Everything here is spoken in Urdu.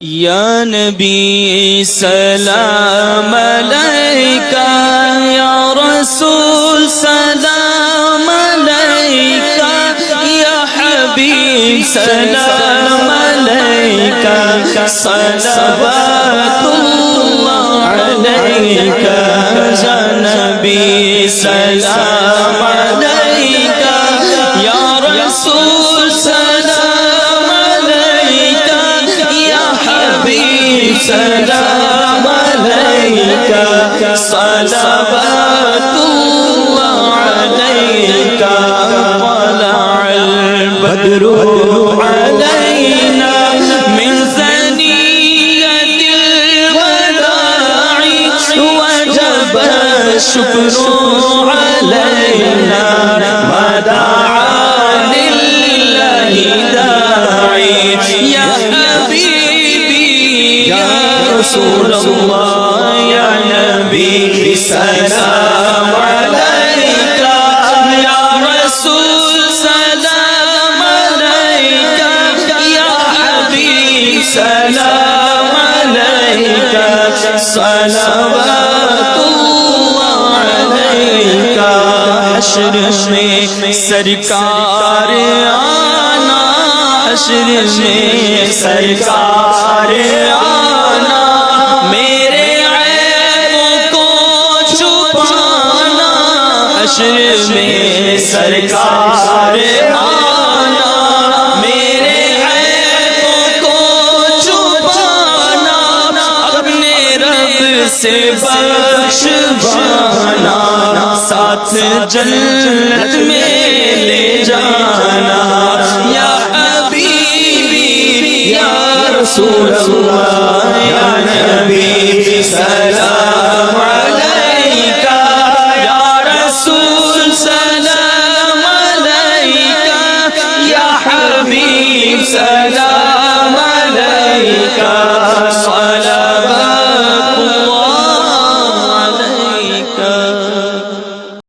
یا نبی سلام علیکہ، یا رسول سلام علیکہ، یا حبیب سلام علیکہ، صلوات اللہ علیکہ، یا نبی سلام علیکہ، یا رسول سلام علیکہ، یا حبیب سلام علیکہ، صلوات اللہ علیکہ، طلع البدر علینا من ثنیۃ الوداع وجب الشکر علینا ما دعا للہ داعی، یا حبیبی یا رسول اللہ یا نبی سلام علیکہ، یا رسول سلام علیکہ، یا حبیب سلام علیکہ، صلوات اللہ علیکہ۔ حشر میں سرکار آنا، حشر میں سرکار آنا، میرے عیبوں کو چھپانا، حشر میں سرکار آنا، میرے عیبوں کو چھپانا، اپنے رب سے بخشوانا، ساتھ جنت میں لے جانا، یا حبیبی یا رسول اللہ یا نبی سلام علیکہ، یا رسول سلام علیکہ، یا حبیب سلام